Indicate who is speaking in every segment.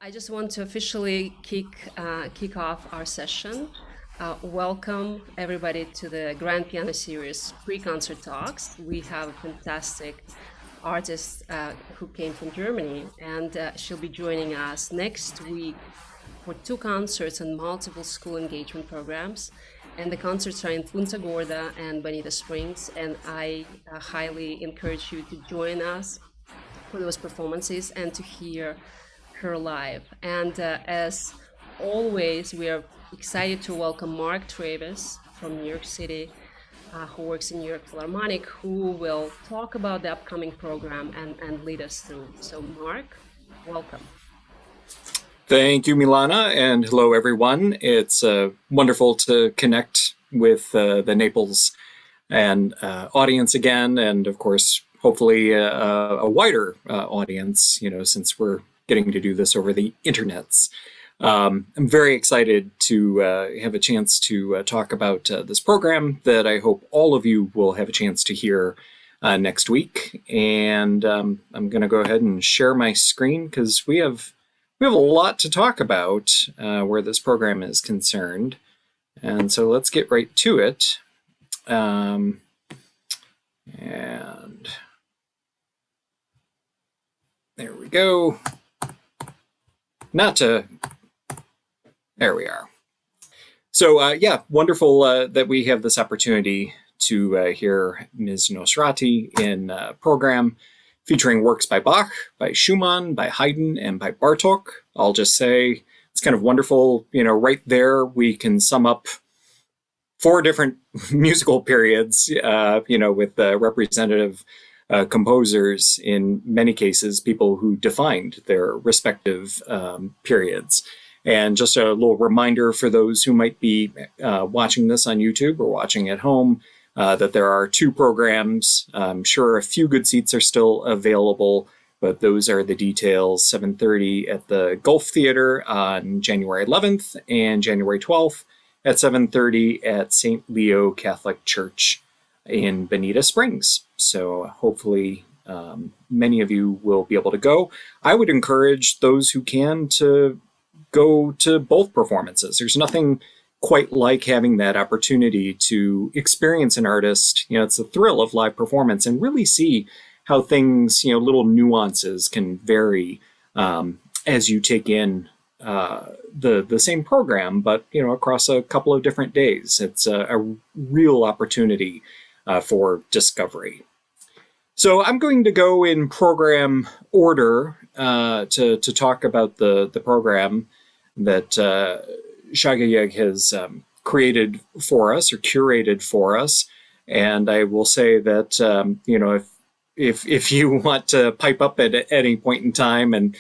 Speaker 1: I just want to officially kick off our session. Welcome everybody to the Grand Piano Series pre-concert talks. We have a fantastic artist who came from Germany, and she'll be joining us next week for 2 concerts and multiple school engagement programs. And the concerts are in Punta, Gorda and Bonita Springs, and I highly encourage you to join us for those performances and to hear her live. And as always, we are excited to welcome Mark Travis from New York City, who works in New York Philharmonic, who will talk about the upcoming program and lead us through. So Mark, welcome.
Speaker 2: Thank you, Milana, and hello, everyone. It's wonderful to connect with the Naples and audience again, and of course, hopefully a wider audience, since we're getting to do this over the internets. I'm very excited to have a chance to talk about this program that I hope all of you will have a chance to hear next week. And I'm going to go ahead and share my screen because we have a lot to talk about where this program is concerned. And so let's get right to it. And there we go. There we are. So yeah, wonderful that we have this opportunity to hear Ms. Nosrati in a program featuring works by Bach, by Schumann, by Haydn, and by Bartok. I'll just say it's kind of wonderful, right there we can sum up 4 different musical periods, with representative composers, in many cases, people who defined their respective periods. And just a little reminder for those who might be watching this on YouTube or watching at home, that there are 2 programs. I'm sure a few good seats are still available, but those are the details. 7:30 at the Gulf Theater on January 11th and January 12th at 7:30 at St. Leo Catholic Church in Bonita Springs. So hopefully many of you will be able to go. I would encourage those who can to go to both performances. There's nothing quite like having that opportunity to experience an artist. It's the thrill of live performance and really see how things, little nuances can vary as you take in the same program, but across a couple of different days. It's a real opportunity for discovery. So I'm going to go in program order to talk about the program that Schaghajegh has created for us or curated for us. And I will say that if you want to pipe up at any point in time and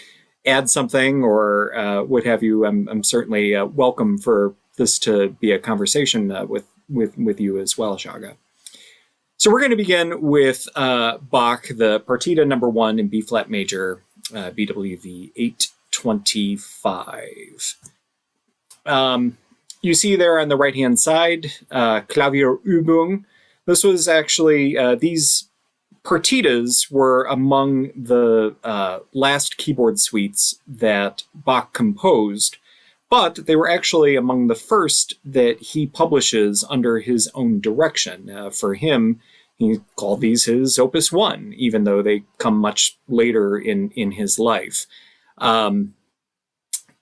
Speaker 2: add something or what have you, I'm certainly welcome for this to be a conversation with you as well, Schaga. So we're going to begin with Bach, the Partita No. 1 in B-flat major, BWV 825. You see there on the right-hand side, Klavierübung. This was actually, these partitas were among the last keyboard suites that Bach composed, but they were actually among the first that he publishes under his own direction. For him, he called these his Opus 1, even though they come much later in his life.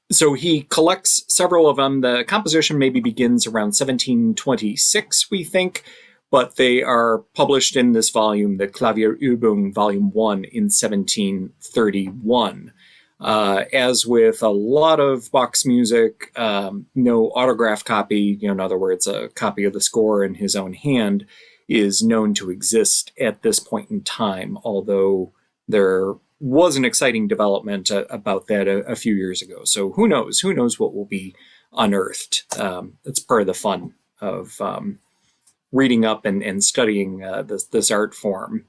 Speaker 2: So he collects several of them. The composition maybe begins around 1726, we think, but they are published in this volume, the Klavierübung, Volume 1, in 1731. As with a lot of Bach's music, no autograph copy, in other words, a copy of the score in his own hand, is known to exist at this point in time, although there was an exciting development about that a few years ago. So who knows what will be unearthed. It's part of the fun of reading up and studying this art form.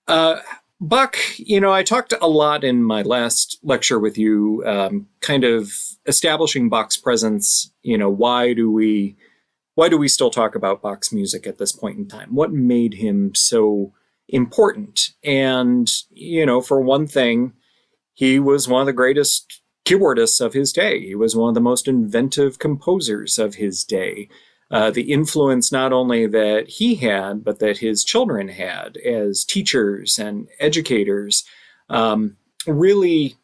Speaker 2: Bach, I talked a lot in my last lecture with you, kind of establishing Bach's presence. Why do we still talk about Bach's music at this point in time? What made him so important? And, for one thing, he was one of the greatest keyboardists of his day. He was one of the most inventive composers of his day. The influence not only that he had, but that his children had as teachers and educators, really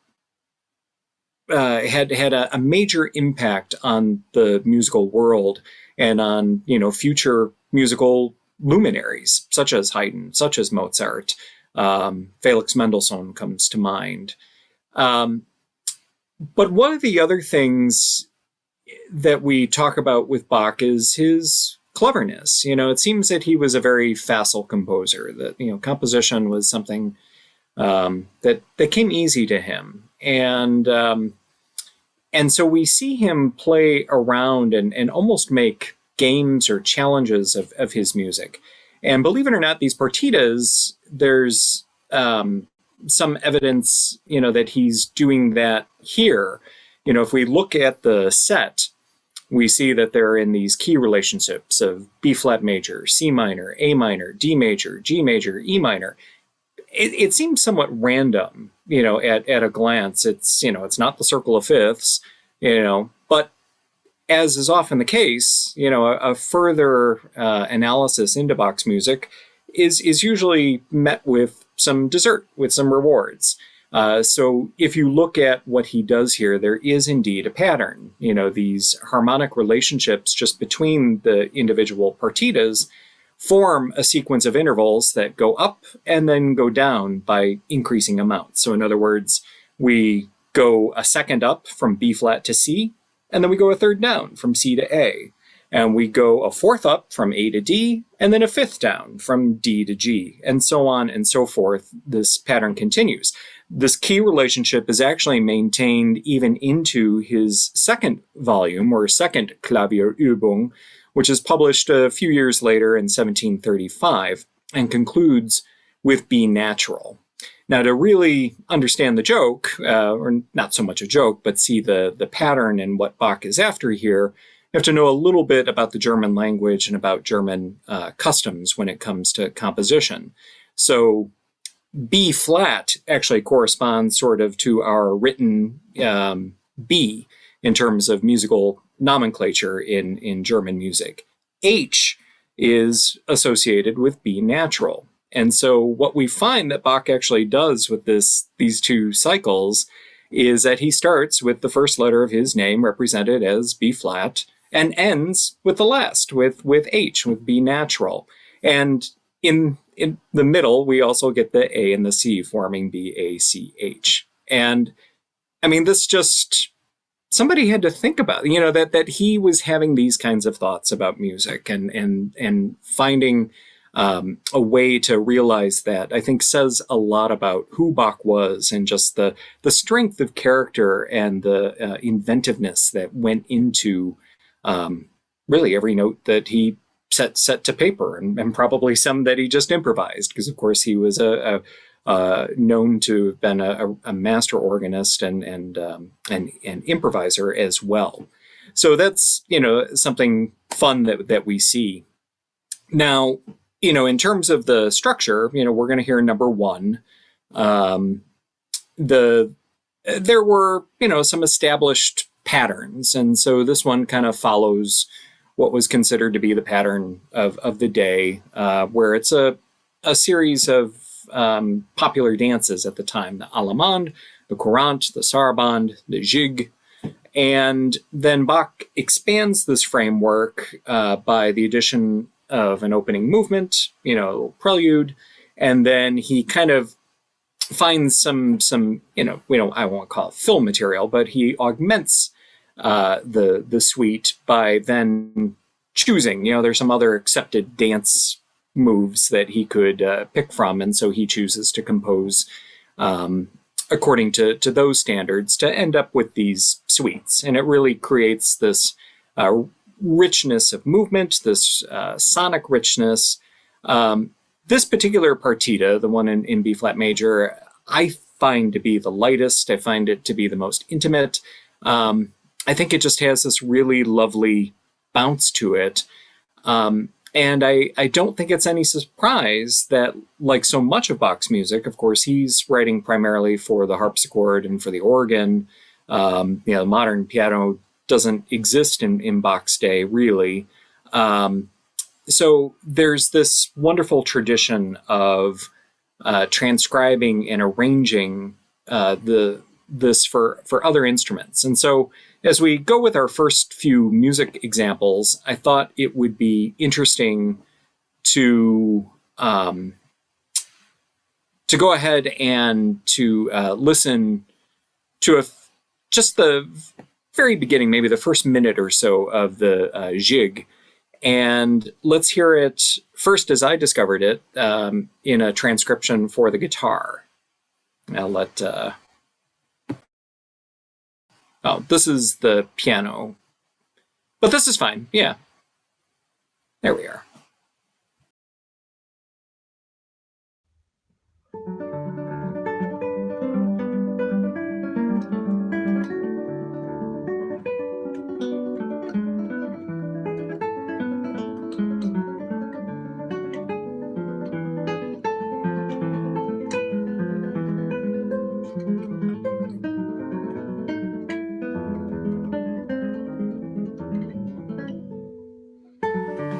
Speaker 2: had a major impact on the musical world and on future musical luminaries such as Haydn, such as Mozart. Felix Mendelssohn comes to mind. But one of the other things that we talk about with Bach is his cleverness. It seems that he was a very facile composer, that, composition was something that came easy to him. And so we see him play around and almost make games or challenges of his music. And believe it or not, these partitas, there's some evidence, that he's doing that here. If we look at the set, we see that they're in these key relationships of B flat major, C minor, A minor, D major, G major, E minor. It seems somewhat random, at a glance. It's, it's not the circle of fifths, but as is often the case, a further analysis into Bach's music is usually met with some dessert, with some rewards. So if you look at what he does here, there is indeed a pattern. These harmonic relationships just between the individual partitas form a sequence of intervals that go up and then go down by increasing amounts. So in other words, we go a second up from B flat to C, and then we go a third down from C to A. And we go a fourth up from A to D, and then a fifth down from D to G, and so on and so forth. This pattern continues. This key relationship is actually maintained even into his second volume, or second Klavierübung, which is published a few years later in 1735, and concludes with B natural. Now, to really understand the joke, or not so much a joke, but see the pattern and what Bach is after here, you have to know a little bit about the German language and about German customs when it comes to composition. So B flat actually corresponds sort of to our written B in terms of musical nomenclature in German music. H is associated with B natural. And so what we find that Bach actually does with these two cycles is that he starts with the first letter of his name represented as B flat and ends with the last, with H, with B natural. And in the middle, we also get the A and the C forming B-A-C-H. And I mean, this just, somebody had to think about, that he was having these kinds of thoughts about music and finding a way to realize that, I think, says a lot about who Bach was and just the strength of character and the inventiveness that went into really every note that he set to paper, and probably some that he just improvised, because of course he was known to have been a master organist and improviser as well. So that's something fun that we see. Now, in terms of the structure, we're going to hear number one. There were some established patterns, and so this one kind of follows what was considered to be the pattern of the day, where it's a series of popular dances at the time: the allemande, the courante, the sarabande, the jig. And then Bach expands this framework by the addition of an opening movement, a little prelude, and then he kind of finds some I won't call it fill material, but he augments the suite by then choosing, there's some other accepted dance moves that he could pick from, and so he chooses to compose according to those standards to end up with these suites. And it really creates this richness of movement, this sonic richness. This particular partita, the one in B flat major, I find to be the lightest. I find it to be the most intimate. I think it just has this really lovely bounce to it. And I don't think it's any surprise that, like so much of Bach's music, of course, he's writing primarily for the harpsichord and for the organ, The modern piano doesn't exist in Bach's day, really. So there's this wonderful tradition of transcribing and arranging this for other instruments. And so as we go with our first few music examples, I thought it would be interesting to go ahead and to listen to just the very beginning, maybe the first minute or so of the Jig. And let's hear it first as I discovered it in a transcription for the guitar. I'll let... oh, this is the piano. But this is fine, yeah. There we are.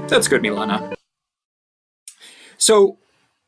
Speaker 2: That's good, Milana. So,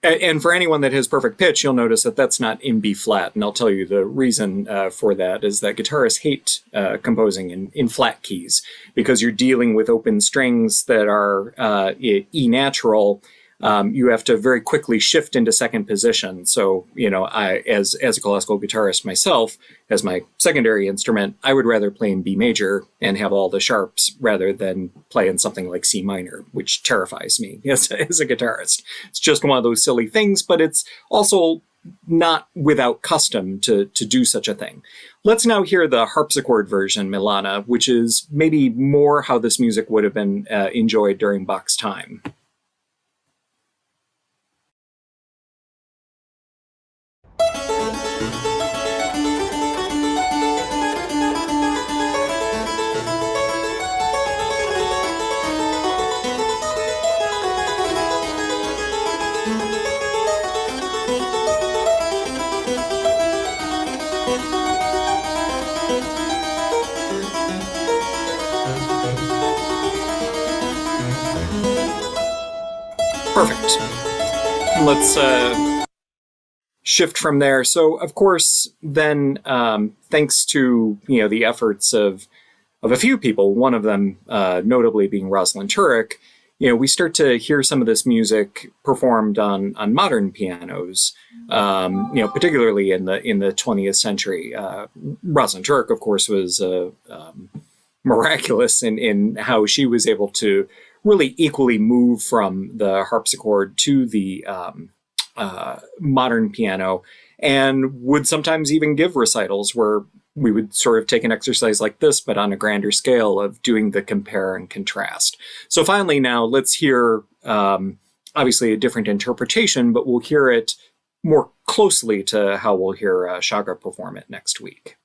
Speaker 2: and for anyone that has perfect pitch, you'll notice that that's not in B flat. And I'll tell you the reason for that is that guitarists hate composing in flat keys because you're dealing with open strings that are E natural. You have to very quickly shift into second position. So, I, as a classical guitarist myself, as my secondary instrument, I would rather play in B major and have all the sharps rather than play in something like C minor, which terrifies me as a guitarist. It's just one of those silly things, but it's also not without custom to do such a thing. Let's now hear the harpsichord version, Milana, which is maybe more how this music would have been enjoyed during Bach's time. Perfect. Let's shift from there. So, of course, then thanks to the efforts of a few people, one of them notably being Rosalind Turek, we start to hear some of this music performed on modern pianos, particularly in the 20th century. Rosalind Turek, of course, was miraculous in how she was able to really equally move from the harpsichord to the modern piano, and would sometimes even give recitals where we would sort of take an exercise like this, but on a grander scale of doing the compare and contrast. So finally now, let's hear obviously a different interpretation, but we'll hear it more closely to how we'll hear Schaghajegh perform it next week.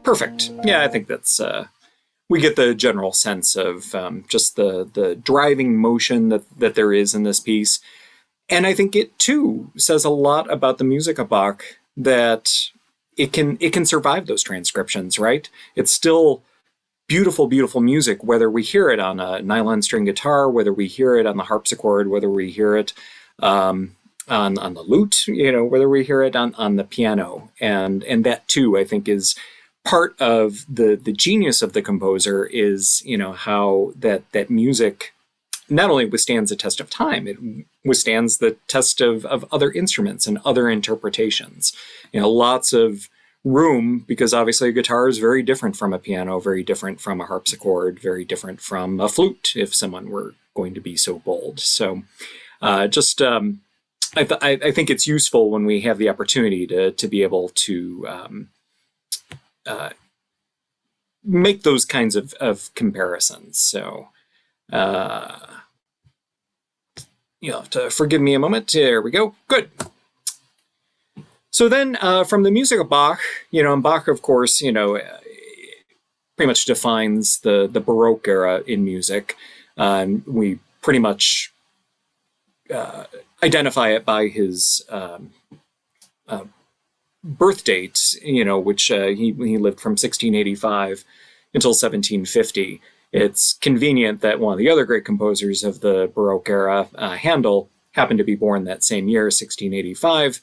Speaker 2: Perfect. Yeah, I think that's, we get the general sense of just the driving motion that there is in this piece. And I think it, too, says a lot about the music of Bach, that it can survive those transcriptions, right? It's still beautiful, beautiful music, whether we hear it on a nylon string guitar, whether we hear it on the harpsichord, whether we hear it on the lute, whether we hear it on the piano. And that, too, I think is part of the genius of the composer is, how that music not only withstands the test of time, it withstands the test of other instruments and other interpretations. Lots of room, because obviously a guitar is very different from a piano, very different from a harpsichord, very different from a flute, if someone were going to be so bold. So I think it's useful when we have the opportunity to be able to make those kinds of comparisons. So you'll have to forgive me a moment. There we go. Good. So then from the music of Bach, and Bach, of course, pretty much defines the Baroque era in music. We pretty much identify it by his birth date, which he lived from 1685 until 1750. It's convenient that one of the other great composers of the Baroque era, Handel, happened to be born that same year, 1685.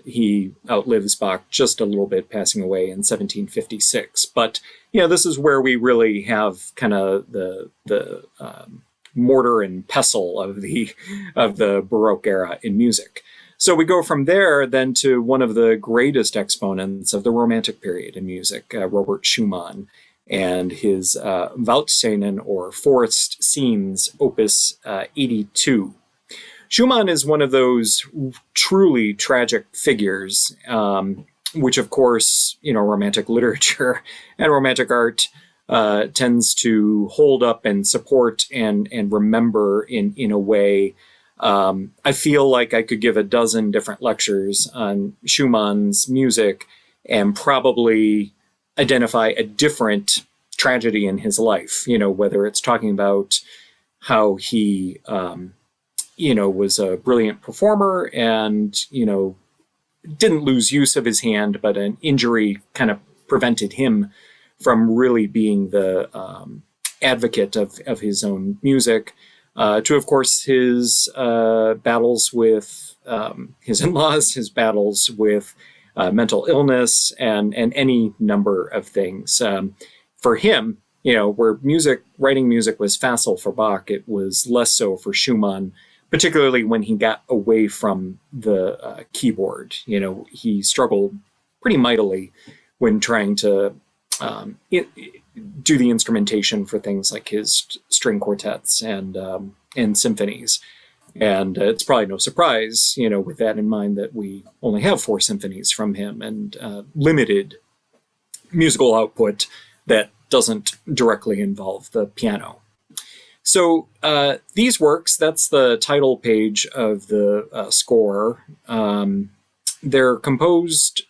Speaker 2: He outlives Bach just a little bit, passing away in 1756. But this is where we really have kind of the mortar and pestle of the Baroque era in music. So we go from there then to one of the greatest exponents of the Romantic period in music, Robert Schumann, and his Waldszenen, or Forest Scenes, Opus 82. Schumann is one of those truly tragic figures, which, of course, Romantic literature and Romantic art tends to hold up and support and remember in a way. I feel like I could give a dozen different lectures on Schumann's music and probably identify a different tragedy in his life, whether it's talking about how he was a brilliant performer and, didn't lose use of his hand, but an injury kind of prevented him from really being the advocate of his own music, to, of course, his battles with his in-laws, his battles with mental illness, and any number of things. For him, where writing music was facile for Bach, it was less so for Schumann, particularly when he got away from the keyboard. He struggled pretty mightily when trying to do the instrumentation for things like his string quartets and symphonies. And it's probably no surprise, with that in mind, that we only have 4 symphonies from him and limited musical output that doesn't directly involve the piano. So these works, that's the title page of the score. They're composed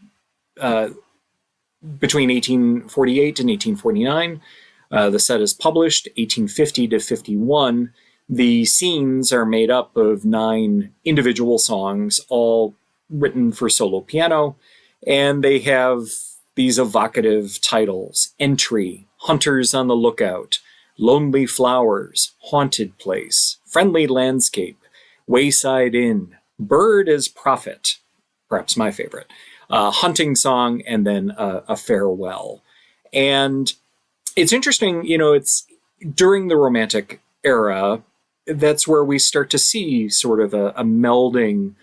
Speaker 2: between 1848 and 1849. The set is published 1850 to 51. The scenes are made up of 9 individual songs, all written for solo piano, and they have these evocative titles: Entry, Hunters on the Lookout, Lonely Flowers, Haunted Place, Friendly Landscape, Wayside Inn, Bird as Prophet, perhaps my favorite, Hunting Song, and then a Farewell. And it's interesting, it's during the Romantic era, that's where we start to see sort of a melding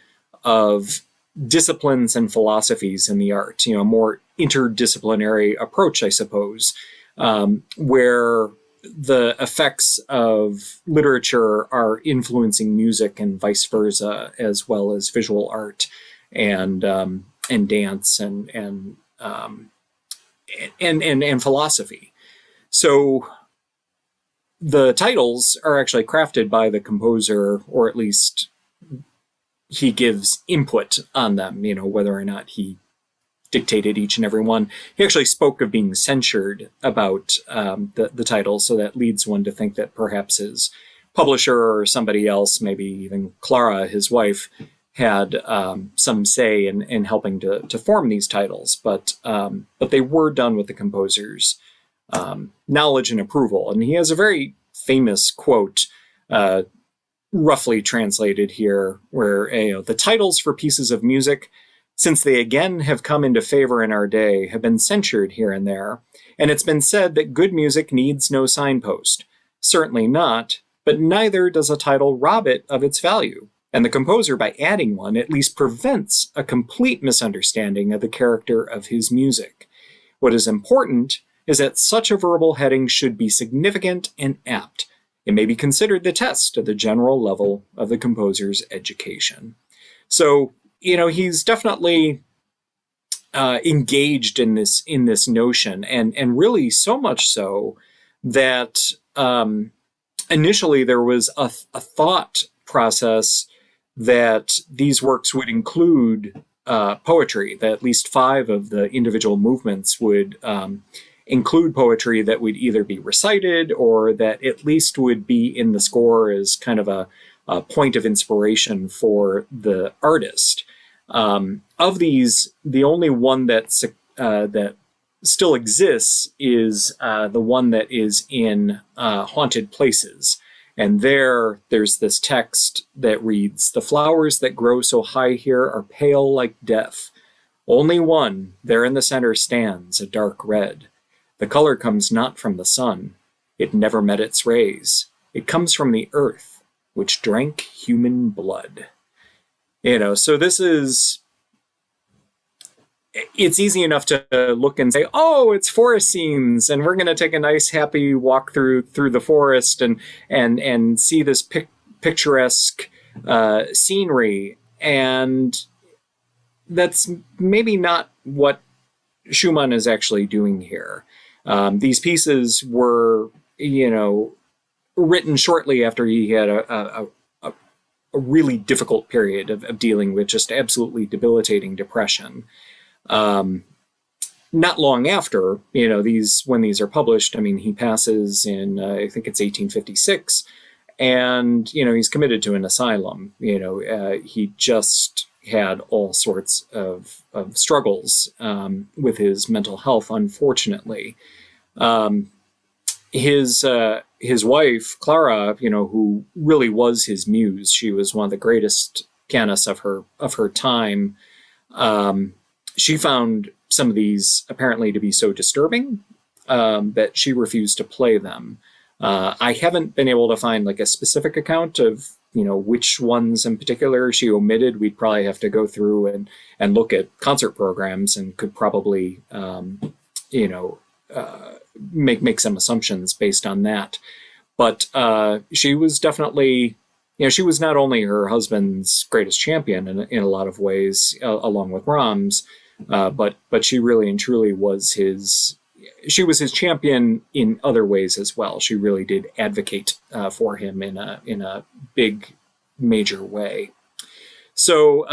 Speaker 2: of disciplines and philosophies in the art, a more interdisciplinary approach, I suppose, where the effects of literature are influencing music and vice versa, as well as visual art and dance and philosophy. So the titles are actually crafted by the composer, or at least he gives input on them, whether or not he dictated each and every one. He actually spoke of being censured about the title, so that leads one to think that perhaps his publisher or somebody else, maybe even Clara, his wife, had some say in helping to form these titles. But they were done with the composer's knowledge and approval. And he has a very famous quote, roughly translated here, where the titles for pieces of music, since they again have come into favor in our day, have been censured here and there, and it's been said that good music needs no signpost. Certainly not, but neither does a title rob it of its value, and the composer, by adding one, at least prevents a complete misunderstanding of the character of his music. What is important is that such a verbal heading should be significant and apt. It may be considered the test of the general level of the composer's education. So, he's definitely engaged in this notion, and really so much so that initially there was a thought process that these works would include poetry, that at least 5 of the individual movements would include poetry that would either be recited or that at least would be in the score as kind of a point of inspiration for the artist. Of these, the only one that still exists is the one that is in Haunted Places. And there's this text that reads, "The flowers that grow so high here are pale like death. Only one, there in the center, stands, a dark red. The color comes not from the sun. It never met its rays. It comes from the earth, which drank human blood." So this is, it's easy enough to look and say, oh, it's forest scenes, and we're going to take a nice, happy walk through the forest and see this picturesque scenery. And that's maybe not what Schumann is actually doing here. These pieces were, written shortly after he had a really difficult period of dealing with just absolutely debilitating depression. Not long after, when these are published, he passes in, I think it's 1856, and, he's committed to an asylum. He just had all sorts of struggles with his mental health, unfortunately. His wife, Clara, who really was his muse, she was one of the greatest pianists of her time. She found some of these apparently to be so disturbing that she refused to play them. I haven't been able to find like a specific account of which ones in particular she omitted. We'd probably have to go through and look at concert programs and could probably make some assumptions based on that. But she was definitely, she was not only her husband's greatest champion in a lot of ways, along with Brahms, but she really and truly was his champion in other ways as well. She really did advocate for him in a big, major way. So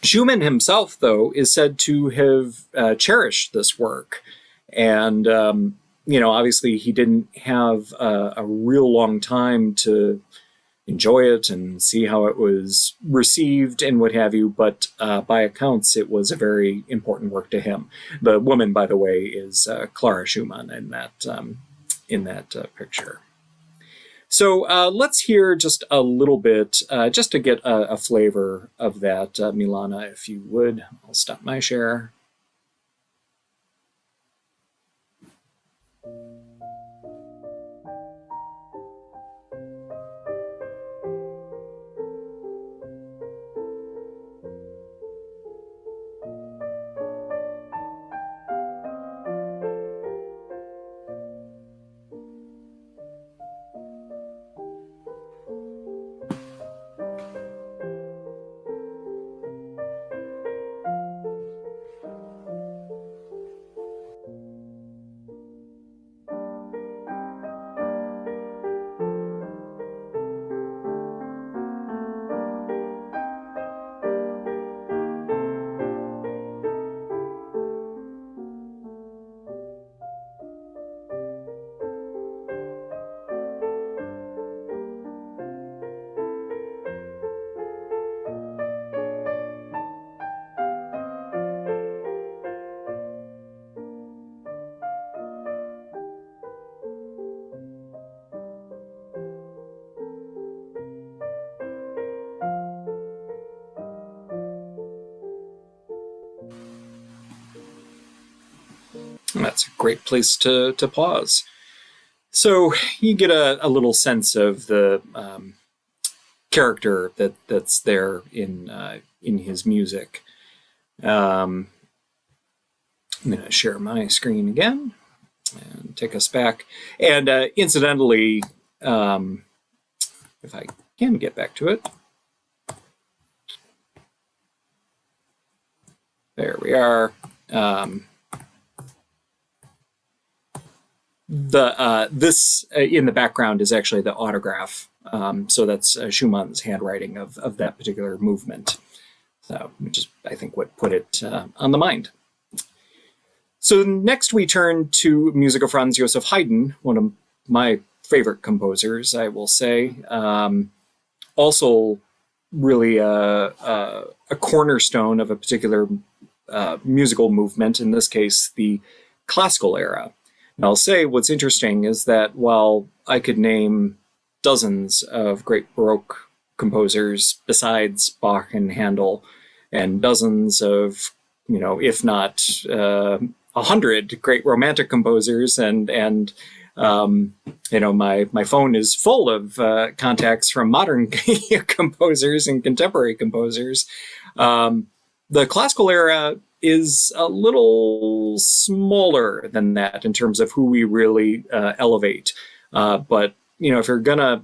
Speaker 2: Schumann himself, though, is said to have cherished this work. And, obviously he didn't have a real long time to enjoy it and see how it was received and what have you, but by accounts, it was a very important work to him. The woman, by the way, is Clara Schumann in that picture. So let's hear just a little bit, just to get a flavor of that, Milana, if you would. I'll stop my share. That's a great place to pause. So you get a little sense of the character that's there in his music. I'm going to share my screen again and take us back. And incidentally, if I can get back to it. There we are. This in the background is actually the autograph. So that's Schumann's handwriting of that particular movement. So which is, I think, what put it on the mind. So next we turn to music of Franz Joseph Haydn, one of my favorite composers, I will say. Also really a cornerstone of a particular musical movement, in this case, the classical era. And I'll say what's interesting is that while I could name dozens of great Baroque composers besides Bach and Handel, and dozens of, if not 100 great Romantic composers, and my phone is full of contacts from modern composers and contemporary composers. The classical era is a little smaller than that in terms of who we really elevate. But, if you're going to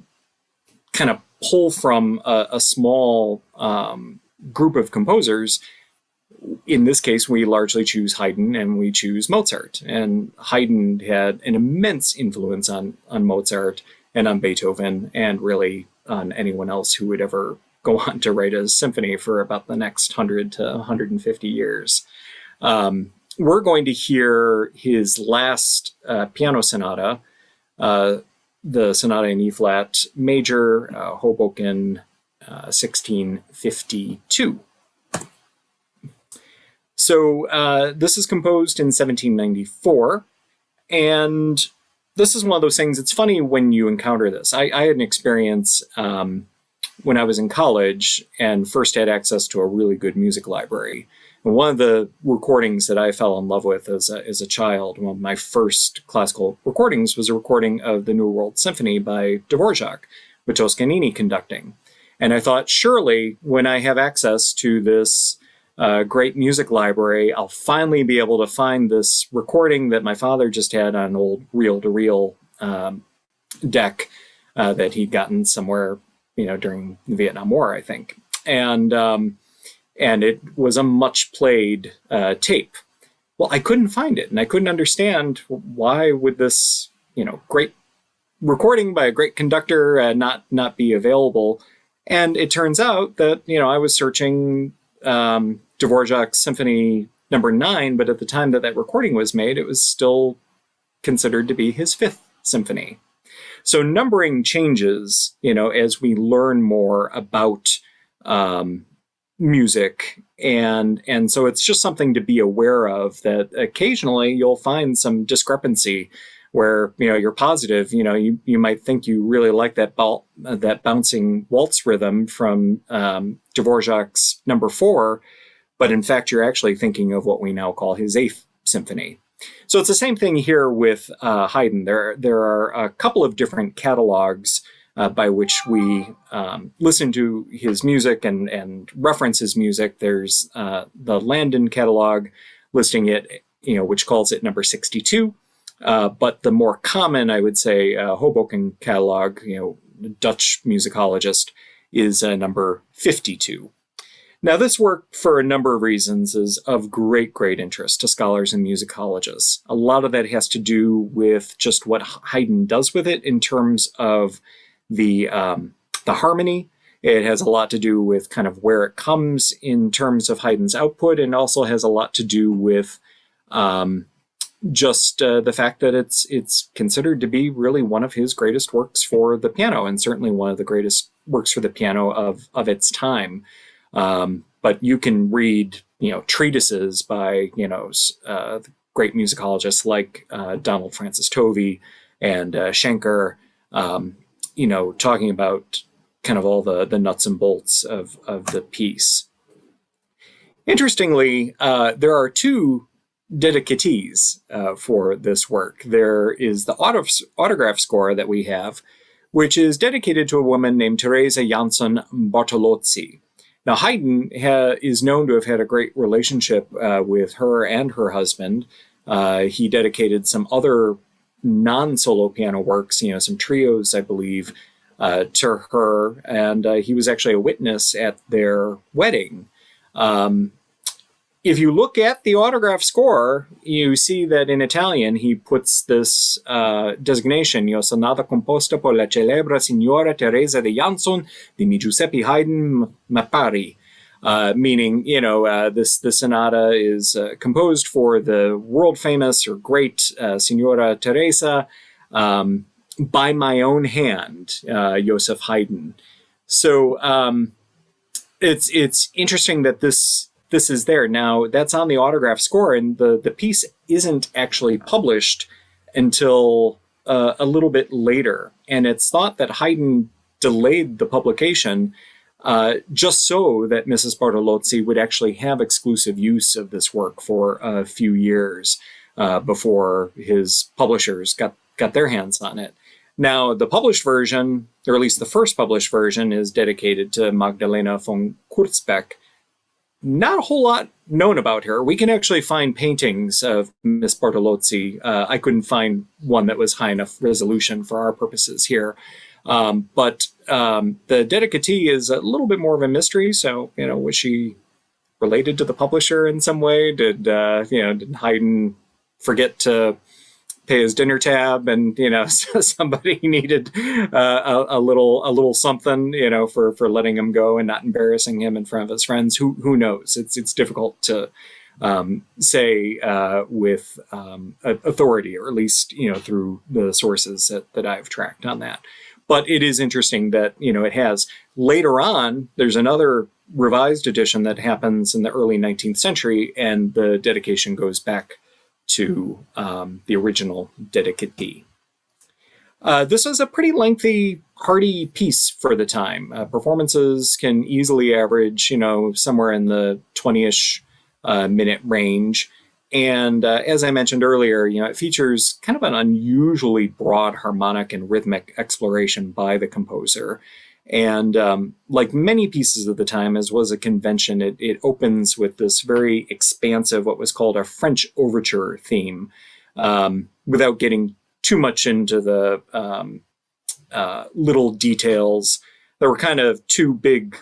Speaker 2: kind of pull from a small group of composers, in this case, we largely choose Haydn and we choose Mozart. And Haydn had an immense influence on Mozart and on Beethoven, and really on anyone else who would ever go on to write a symphony for about the next 100 to 150 years. We're going to hear his last piano sonata, the Sonata in E-flat Major, Hoboken, 1652. So this is composed in 1794, and this is one of those things, it's funny when you encounter this. I had an experience when I was in college and first had access to a really good music library. And one of the recordings that I fell in love with as a child, one of my first classical recordings, was a recording of the New World Symphony by Dvorak, with Toscanini conducting. And I thought, surely when I have access to this great music library, I'll finally be able to find this recording that my father just had on an old reel-to-reel deck that he'd gotten somewhere, during the Vietnam War, I think. And it was a much played tape. Well, I couldn't find it, and I couldn't understand why would this, great recording by a great conductor not be available. And it turns out that, I was searching Dvorak's Symphony number 9, but at the time that recording was made, it was still considered to be his 5th symphony. So numbering changes, as we learn more about music, and so it's just something to be aware of, that occasionally you'll find some discrepancy where you're positive, you might think you really like that bouncing waltz rhythm from Dvorak's number 4, but in fact you're actually thinking of what we now call his 8th symphony. So it's the same thing here with Haydn. There are a couple of different catalogs by which we listen to his music and reference his music. There's the Landon catalog listing it, which calls it number 62. But the more common, I would say, Hoboken catalog, Dutch musicologist, is number 52. Now, this work, for a number of reasons, is of great, great interest to scholars and musicologists. A lot of that has to do with just what Haydn does with it in terms of the harmony. It has a lot to do with kind of where it comes in terms of Haydn's output, and also has a lot to do with just the fact that it's considered to be really one of his greatest works for the piano, and certainly one of the greatest works for the piano of its time. But you can read, treatises by, great musicologists like Donald Francis Tovey and Schenker, talking about kind of all the nuts and bolts of the piece. Interestingly, there are two dedicatees for this work. There is the autograph score that we have, which is dedicated to a woman named Teresa Jansson Bartolozzi. Now, Haydn is known to have had a great relationship with her and her husband. He dedicated some other non-solo piano works, some trios, I believe, to her, and he was actually a witness at their wedding. if you look at the autograph score, you see that in Italian he puts this designation, sonata composta por la celebra Signora Teresa de Janson di Giuseppe Haydn Mapari, meaning, this sonata is composed for the world famous or great Signora Teresa by my own hand, Joseph Haydn. So it's interesting that this is there. Now, that's on the autograph score, and the piece isn't actually published until a little bit later. And it's thought that Haydn delayed the publication just so that Mrs. Bartolozzi would actually have exclusive use of this work for a few years before his publishers got their hands on it. Now, the published version, or at least the first published version, is dedicated to Magdalena von Kurzbeck. Not a whole lot known about her. We can actually find paintings of Miss Bartolozzi. I couldn't find one that was high enough resolution for our purposes here. But the dedicatee is a little bit more of a mystery. So, was she related to the publisher in some way? Did Haydn forget to pay his dinner tab, and somebody needed a little something, for letting him go and not embarrassing him in front of his friends? Who knows? It's difficult to say with authority, or at least through the sources that I've tracked on that. But it is interesting that it has. Later on, there's another revised edition that happens in the early 19th century, and the dedication goes back to the original dedicatee. This was a pretty lengthy, hearty piece for the time. Performances can easily average, somewhere in the 20-ish minute range. And as I mentioned earlier, it features kind of an unusually broad harmonic and rhythmic exploration by the composer. And like many pieces of the time, as was a convention, it opens with this very expansive, what was called a French overture theme, without getting too much into the little details. There were kind of two big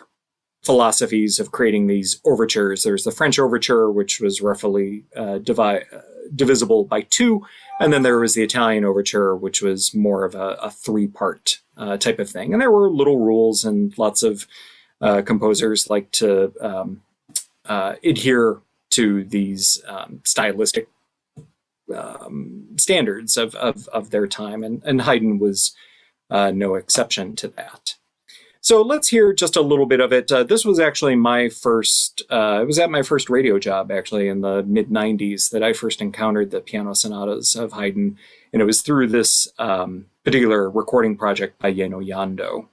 Speaker 2: philosophies of creating these overtures. There's the French overture, which was roughly divisible by two, and then there was the Italian overture, which was more of a three-part type of thing. And there were little rules, and lots of composers like to adhere to these stylistic standards of their time, and Haydn was no exception to that. So let's hear just a little bit of it. This was actually my first, it was at my first radio job, actually, in the mid-90s, that I first encountered the piano sonatas of Haydn. And it was through this particular recording project by Jenő Jandó.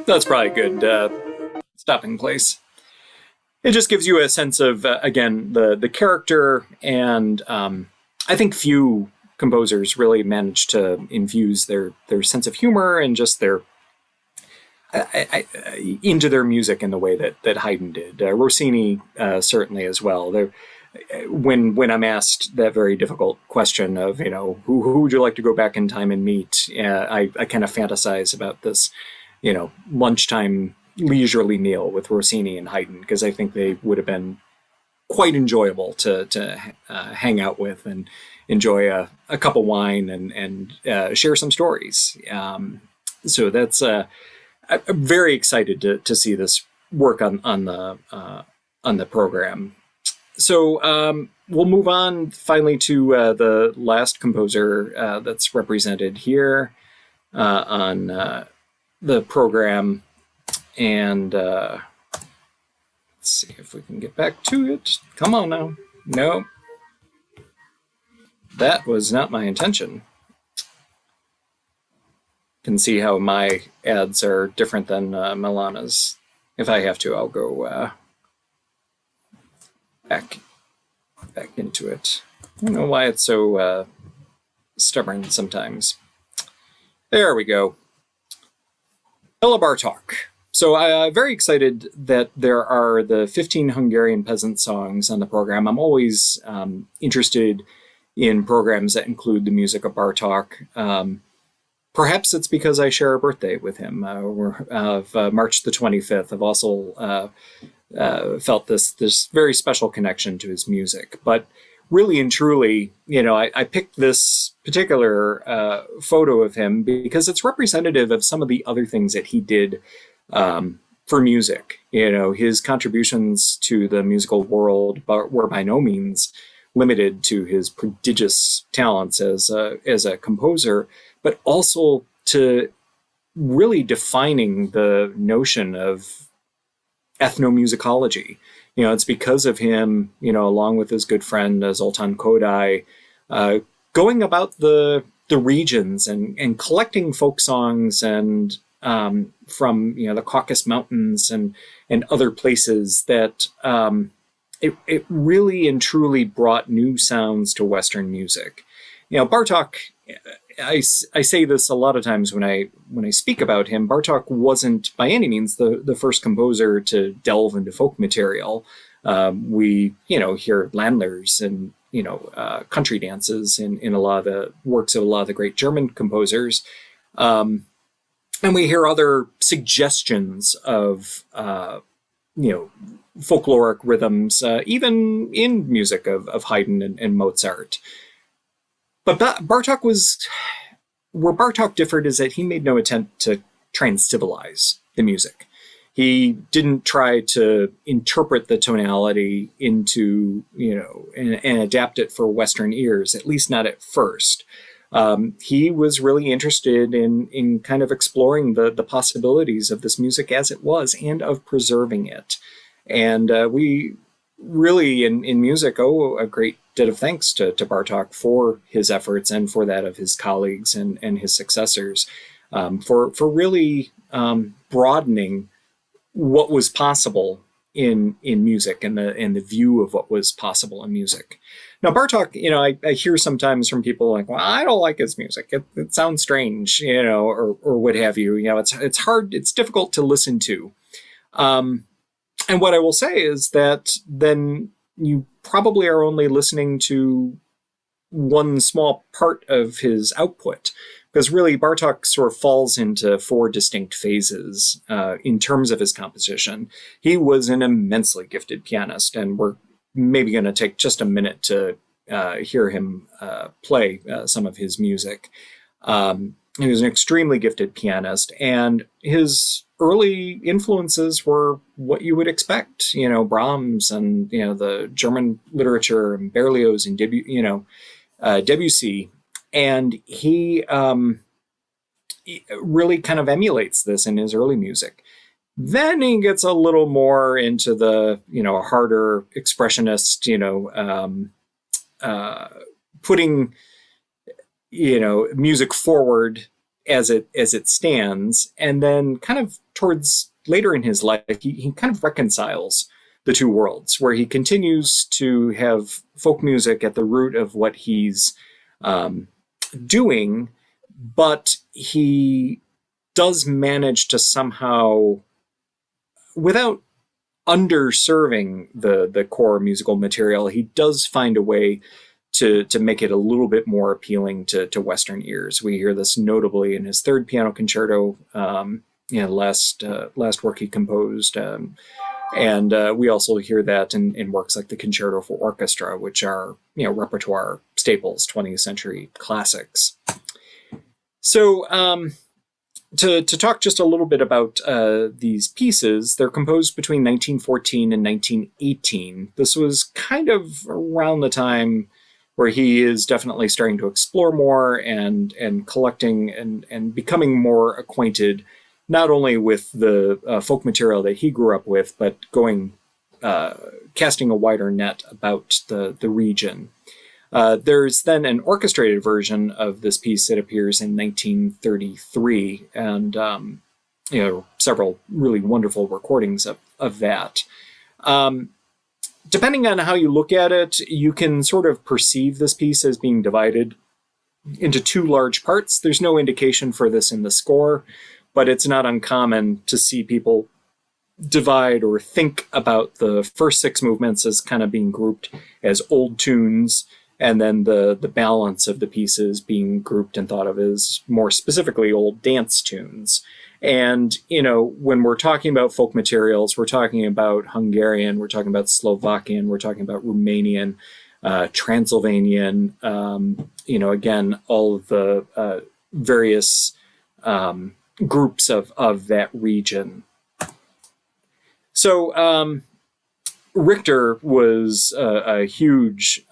Speaker 2: That's probably a good stopping place. It just gives you a sense of, again, the character, and I think few composers really manage to infuse their sense of humor and just their into their music in the way that Haydn did. Rossini certainly as well. When I'm asked that very difficult question of, who would you like to go back in time and meet, I kind of fantasize about this, lunchtime leisurely meal with Rossini and Haydn, because I think they would have been quite enjoyable to hang out with and enjoy a cup of wine and share some stories. So that's I'm very excited to see this work on the program. So we'll move on finally to the last composer that's represented here on the program. And let's see if we can get back to it. Come on now. No. That was not my intention. Can see how my ads are different than Milana's. If I have to, I'll go back into it. I don't know why it's so stubborn sometimes. There we go. Béla Bartók. So I'm very excited that there are the 15 Hungarian peasant songs on the program. I'm always interested in programs that include the music of Bartók. Perhaps it's because I share a birthday with him of March the 25th. I've also felt this very special connection to his music. But really and truly, I picked this particular photo of him because it's representative of some of the other things that he did for music. His contributions to the musical world were by no means limited to his prodigious talents as a composer, but also to really defining the notion of ethnomusicology. It's because of him, along with his good friend Zoltán Kodály, going about the regions and collecting folk songs and from the Caucasus Mountains and other places that it really and truly brought new sounds to Western music. Bartók, I say this a lot of times when I speak about him. Bartók wasn't by any means the first composer to delve into folk material. We hear Landlers and country dances in a lot of the works of a lot of the great German composers, and we hear other suggestions of folkloric rhythms, even in music of Haydn and Mozart. But Bartók where Bartók differed is that he made no attempt to try and civilize the music. He didn't try to interpret the tonality into, and adapt it for Western ears, at least not at first. He was really interested in kind of exploring the possibilities of this music as it was and of preserving it. And we really, in music, owe a great debt of thanks to Bartók for his efforts and for that of his colleagues and his successors, for really broadening what was possible in music and the view of what was possible in music. Now, Bartók, I hear sometimes from people like, well, I don't like his music. It sounds strange, or what have you. It's hard, it's difficult to listen to. And what I will say is that then you probably are only listening to one small part of his output, because really Bartók sort of falls into four distinct phases in terms of his composition. He was an immensely gifted pianist, and we're maybe going to take just a minute to hear him play some of his music. He was an extremely gifted pianist, and his early influences were what you would expect, Brahms and, the German literature and Berlioz and Debussy. And he really kind of emulates this in his early music. Then he gets a little more into the, harder expressionist, putting, music forward as it stands. And then kind of towards later in his life, he kind of reconciles the two worlds, where he continues to have folk music at the root of what he's doing, but he does manage to somehow, without underserving the core musical material, he does find a way to make it a little bit more appealing to Western ears. We hear this notably in his third piano concerto, last work he composed, and we also hear that in works like the Concerto for Orchestra, which are repertoire staples, 20th century classics. So to talk just a little bit about these pieces, they're composed between 1914 and 1918. This was kind of around the time where he is definitely starting to explore more and collecting and becoming more acquainted, not only with the folk material that he grew up with, but going casting a wider net about the region. There's then an orchestrated version of this piece that appears in 1933, and several really wonderful recordings of that. Depending on how you look at it, you can sort of perceive this piece as being divided into two large parts. There's no indication for this in the score, but it's not uncommon to see people divide or think about the first six movements as kind of being grouped as old tunes, and then the balance of the pieces being grouped and thought of as more specifically old dance tunes. And, when we're talking about folk materials, we're talking about Hungarian, we're talking about Slovakian, we're talking about Romanian, Transylvanian, again, all of the various groups of that region. So Richter was a huge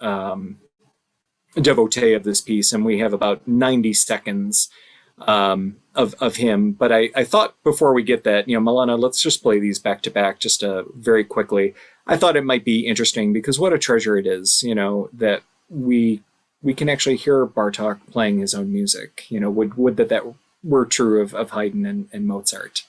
Speaker 2: devotee of this piece, and we have about 90 seconds of him. But I thought before we get that, Milena, let's just play these back to back just very quickly. I thought it might be interesting because what a treasure it is, that we can actually hear Bartok playing his own music. Would that were true of Haydn and Mozart.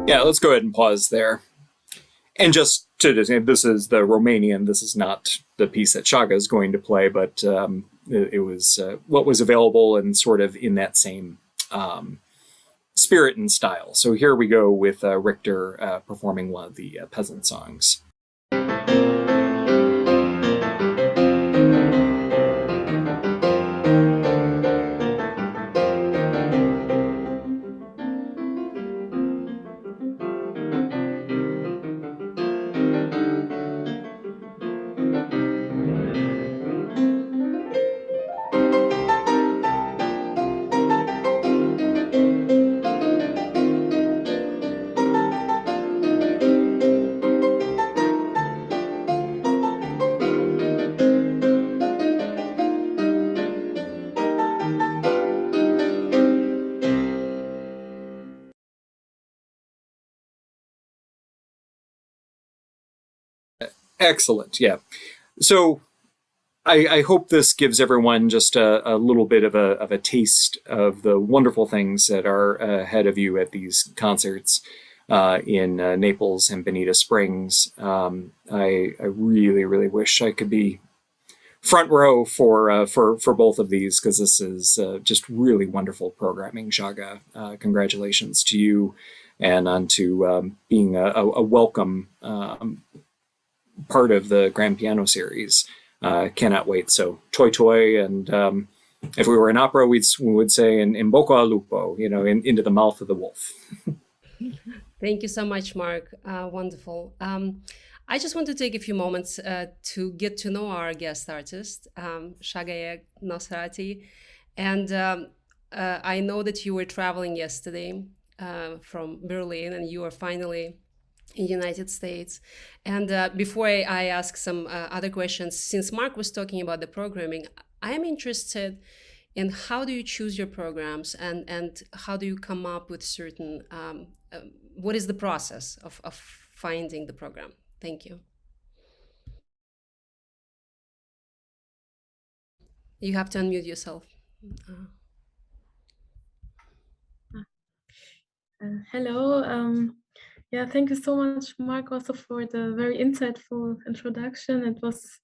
Speaker 2: Yeah, let's go ahead and pause there. And just to this is the Romanian. This is not the piece that Schaghajegh is going to play, but it was what was available and sort of in that same spirit and style. So here we go with Richter performing one of the Peasant songs. Excellent. Yeah. So I hope this gives everyone just a little bit of a taste of the wonderful things that are ahead of you at these concerts in Naples and Bonita Springs. I really, really wish I could be front row for both of these, because this is just really wonderful programming. Schaghajegh, congratulations to you and on to being a welcome part of the Grand Piano series. Cannot wait. So toi toi, and if we were an opera, we would say in bocca al lupo, into the mouth of the wolf.
Speaker 1: Thank you so much, Mark. Wonderful. I just want to take a few moments to get to know our guest artist, Schaghajegh Nosrati. And I know that you were traveling yesterday from Berlin, and you are finally in the United States. And before I ask some other questions, since Mark was talking about the programming, I'm interested in how do you choose your programs, and how do you come up with certain, what is the process of finding the program? Thank you. You have to unmute yourself.
Speaker 3: Hello. Yeah, thank you so much, Mark, also for the very insightful introduction. It was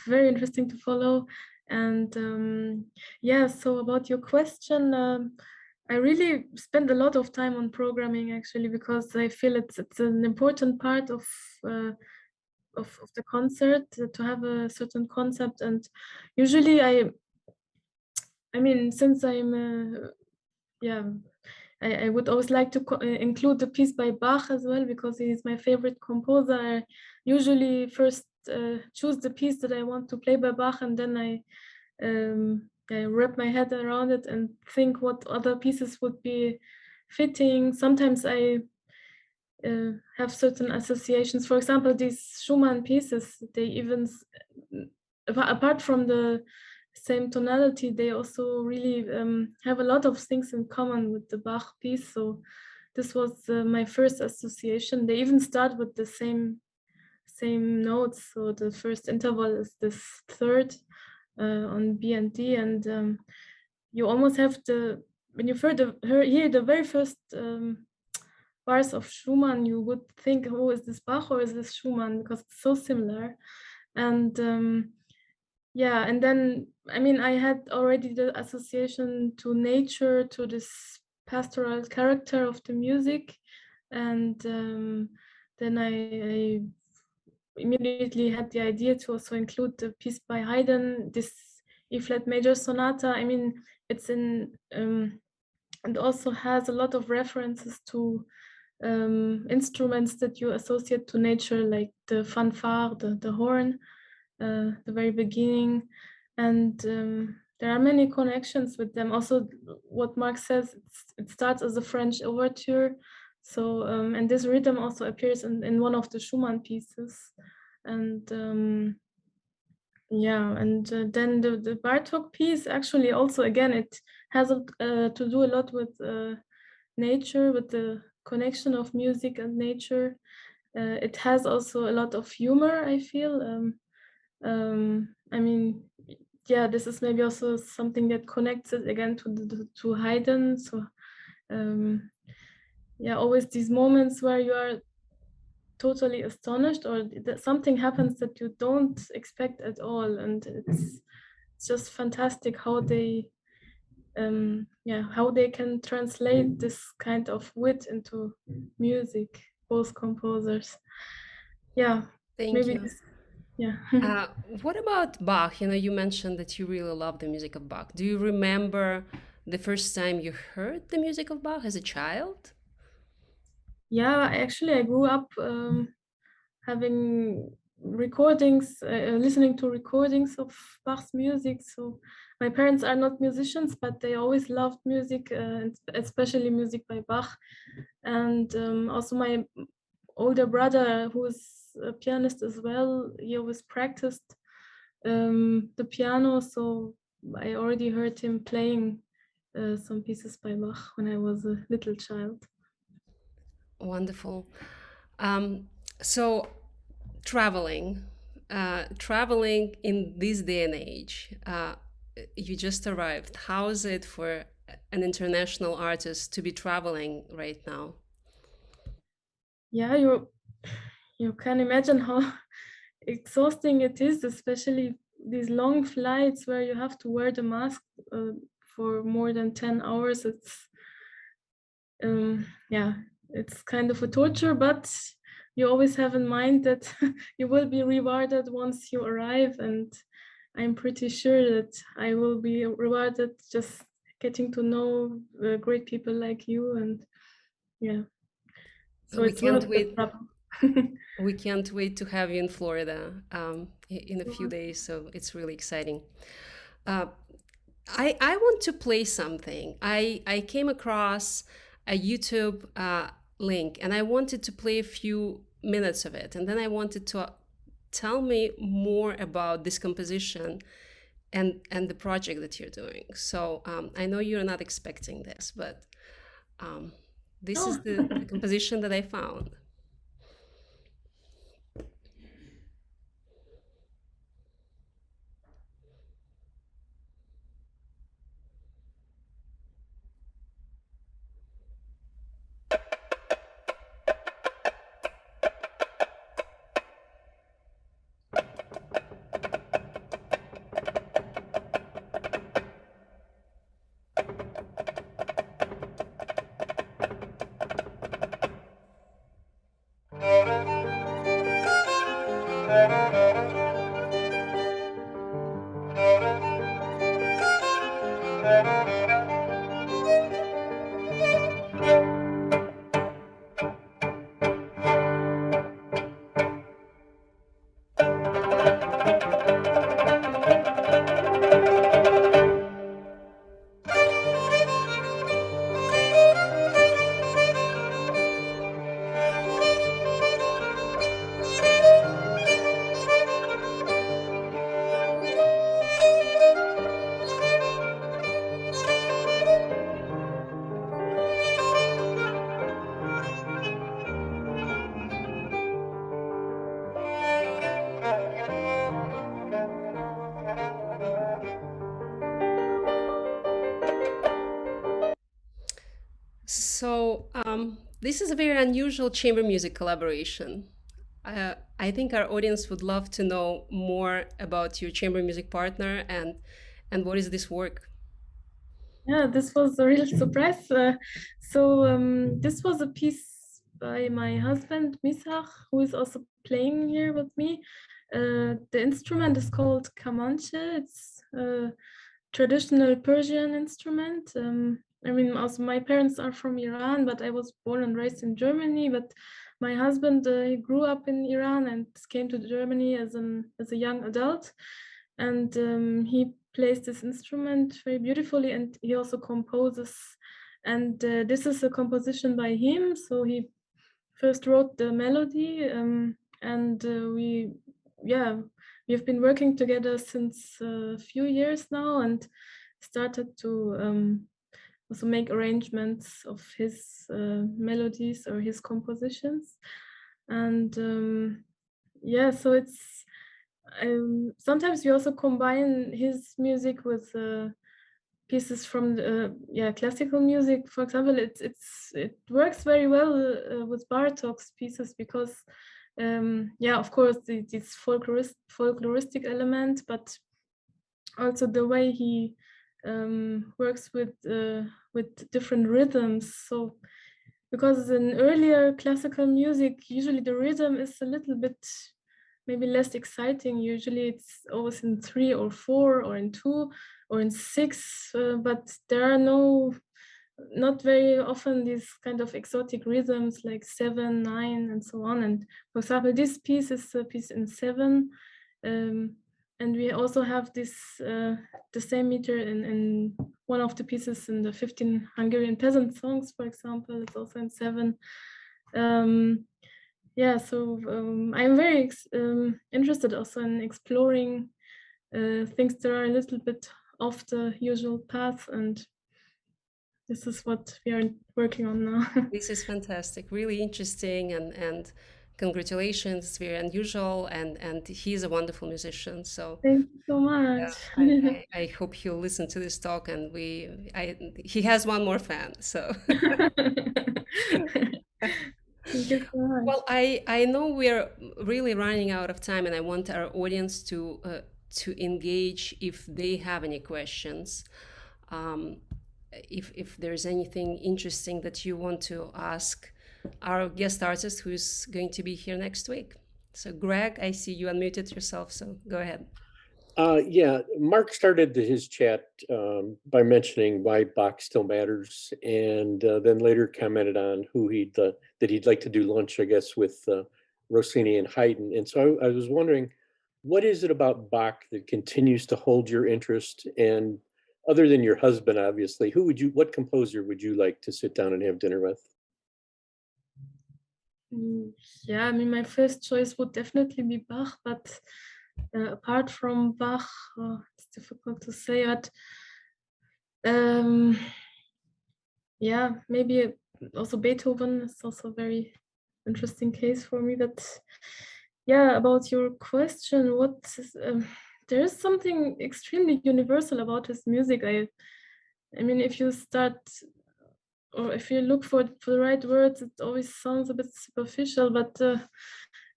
Speaker 3: very interesting to follow. And yeah, so about your question, I really spend a lot of time on programming actually, because I feel it's an important part of the concert, to have a certain concept. And usually I mean, since I'm yeah, I would always like to include the piece by Bach as well, because he is my favorite composer. I usually first choose the piece that I want to play by Bach, and then I wrap my head around it and think what other pieces would be fitting. Sometimes I have certain associations. For example, these Schumann pieces, they even, apart from the same tonality, they also really have a lot of things in common with the Bach piece. So this was my first association. They even start with the same notes. So the first interval is this third on B and D, and you almost have when you hear the very first bars of Schumann, you would think, oh, is this Bach or is this Schumann? Because it's so similar. And yeah, and then, I mean, I had already the association to nature, to this pastoral character of the music. And then I immediately had the idea to also include the piece by Haydn, this E-flat major sonata. I mean, it's in, and also has a lot of references to instruments that you associate to nature, like the fanfare, the horn, the very beginning. And there are many connections with them. Also, what Mark says, it starts as a French overture. So, and this rhythm also appears in one of the Schumann pieces. And yeah, and then the Bartok piece, actually also, again, it has to do a lot with nature, with the connection of music and nature. It has also a lot of humor, I feel. I mean, yeah, this is maybe also something that connects it again to Haydn. So yeah, always these moments where you are totally astonished, or that something happens that you don't expect at all, and it's just fantastic how they how they can translate this kind of wit into music, both composers. Yeah,
Speaker 1: Thank
Speaker 3: maybe
Speaker 1: you.
Speaker 3: this, yeah.
Speaker 1: What about Bach? You know, you mentioned that you really love the music of Bach. Do you remember the first time you heard the music of Bach as a child?
Speaker 3: Yeah, actually, I grew up having recordings, listening to recordings of Bach's music. So my parents are not musicians, but they always loved music, especially music by Bach. And also my older brother, who is a pianist as well, he always practiced the piano. So I already heard him playing some pieces by Bach when I was a little child.
Speaker 1: Wonderful. Um, so traveling in this day and age, you just arrived. How is it for an international artist to be traveling right now?
Speaker 3: Yeah, you can imagine how exhausting it is, especially these long flights where you have to wear the mask for more than 10 hours. Yeah, it's kind of a torture, but you always have in mind that you will be rewarded once you arrive, and I'm pretty sure that I will be rewarded just getting to know great people like you. And yeah, so
Speaker 1: We
Speaker 3: it's
Speaker 1: can't
Speaker 3: worth the
Speaker 1: wait.
Speaker 3: trouble.
Speaker 1: We can't wait to have you in Florida in a few days. So it's really exciting. Uh, I want to play something. I came across a YouTube link and I wanted to play a few minutes of it. And then I wanted to tell me more about this composition and the project that you're doing. So I know you're not expecting this, but um, this is
Speaker 3: Oh.
Speaker 1: the composition that I found. So this is a very unusual chamber music collaboration. I think our audience would love to know more about your chamber music partner and what is this work?
Speaker 3: Yeah, this was a real surprise. This was a piece by my husband, Misach, who is also playing here with me. The instrument is called kamanche. It's a traditional Persian instrument. I mean, also my parents are from Iran, but I was born and raised in Germany. But my husband, he grew up in Iran and came to Germany as a young adult, and he plays this instrument very beautifully, and he also composes. And this is a composition by him. So he first wrote the melody, and yeah, we've been working together since a few years now, and started to also make arrangements of his melodies or his compositions. And yeah, so it's sometimes we also combine his music with pieces from the, classical music. For example, it works very well with Bartok's pieces because of course this folkloristic element, but also the way he works with different rhythms. So because in earlier classical music, usually the rhythm is a little bit maybe less exciting. Usually it's always in 3 or 4 or in 2 or in 6, but there are not very often these kind of exotic rhythms like 7, 9, and so on. And for example, this piece is a piece in 7, and we also have this the same meter in one of the pieces in the 15 Hungarian peasant songs, for example. It's also in 7. I'm very interested also in exploring things that are a little bit off the usual path, and this is what we are working on now.
Speaker 1: This is fantastic, really interesting, and congratulations. It's very unusual, and he's a wonderful musician. So
Speaker 3: Thank you so much.
Speaker 1: yeah, I hope he'll listen to this talk, and he has one more fan. So
Speaker 3: Thank you so much.
Speaker 1: well, I know we're really running out of time, and I want our audience to engage if they have any questions. Um, if there's anything interesting that you want to ask our guest artist who's going to be here next week. So, Greg, I see you unmuted yourself, so go ahead.
Speaker 4: Yeah, Mark started his chat by mentioning why Bach still matters, and then later commented on who that he'd like to do lunch, I guess, with Rossini and Haydn. And so I was wondering, what is it about Bach that continues to hold your interest? And other than your husband, obviously, what composer would you like to sit down and have dinner with?
Speaker 3: Yeah, I mean, my first choice would definitely be Bach, but apart from Bach, it's difficult to say. But yeah, maybe also Beethoven is also a very interesting case for me. But yeah, about your question, there is something extremely universal about his music. I mean, if you start or if you look for the right words, it always sounds a bit superficial, but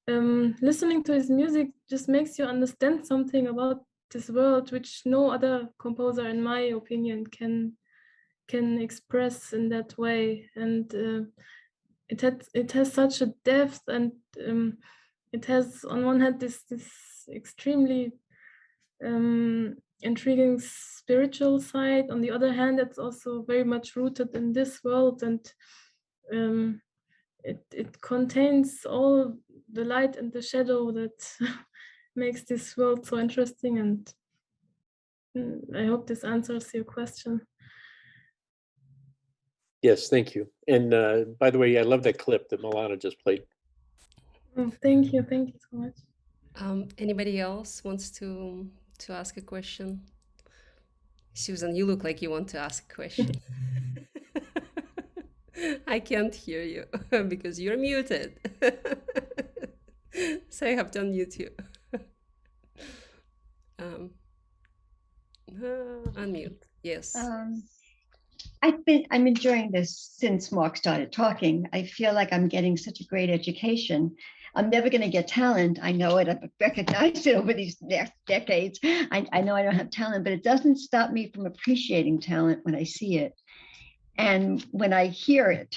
Speaker 3: listening to his music just makes you understand something about this world which no other composer, in my opinion, can express in that way. And it has such a depth, and it has on one hand this extremely intriguing spiritual side. On the other hand, it's also very much rooted in this world, and it contains all the light and the shadow that makes this world so interesting. And I hope this answers your question.
Speaker 4: Yes, thank you. And by the way, I love that clip that Milana just played.
Speaker 3: Oh, thank you so much.
Speaker 1: Anybody else wants to ask a question? Susan, you look like you want to ask a question. I can't hear you because you're muted. So I have to unmute you. Unmute. Yes.
Speaker 5: I'm enjoying this since Mark started talking. I feel like I'm getting such a great education. I'm never going to get talent. I know it. I've recognized it over these next decades. I know I don't have talent, but it doesn't stop me from appreciating talent when I see it and when I hear it.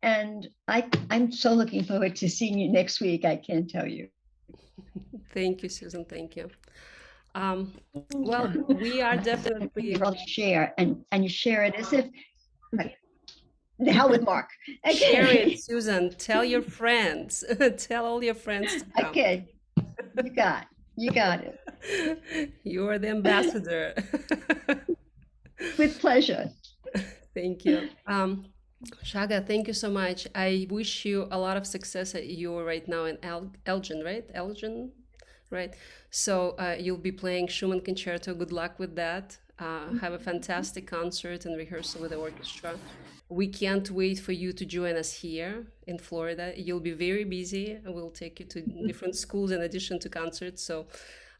Speaker 5: And I'm so looking forward to seeing you next week. I can't tell you.
Speaker 1: Thank you, Susan. Thank you. Well, we are definitely
Speaker 5: You're all share and you share it as if the hell with Mark.
Speaker 1: share
Speaker 5: Okay.
Speaker 1: it, Susan. Tell your friends. Tell all your friends to come.
Speaker 5: Okay. You got it.
Speaker 1: You are the ambassador.
Speaker 5: With pleasure.
Speaker 1: Thank you. Shaga, thank you so much. I wish you a lot of success. You're right now in Elgin, right? Elgin, right? So you'll be playing Schumann Concerto. Good luck with that. Have a fantastic concert and rehearsal with the orchestra. We can't wait for you to join us here in Florida. You'll be very busy. We'll take you to different schools in addition to concerts. So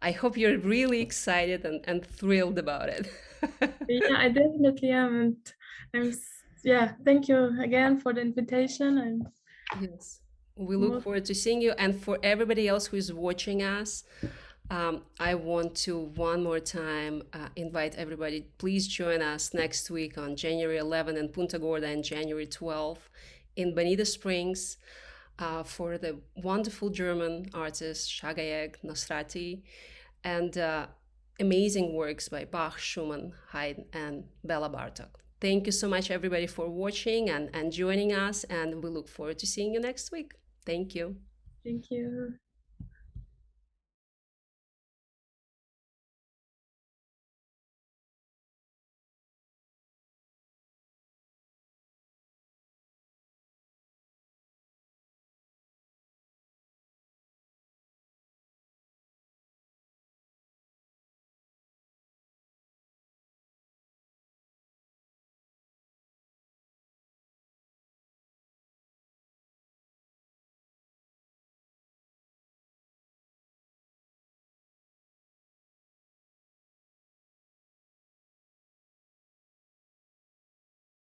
Speaker 1: I hope you're really excited and thrilled about it.
Speaker 3: Yeah, I definitely am. And thank you again for the invitation. And
Speaker 1: Yes, we look forward to seeing you. And for everybody else who is watching us, I want to one more time invite everybody, please join us next week on January 11 in Punta Gorda and January 12 in Bonita Springs for the wonderful German artist Schaghajegh Nosrati and amazing works by Bach, Schumann, Haydn, and Bartok. Thank you so much, everybody, for watching and joining us, and we look forward to seeing you next week. Thank you.
Speaker 3: thank you.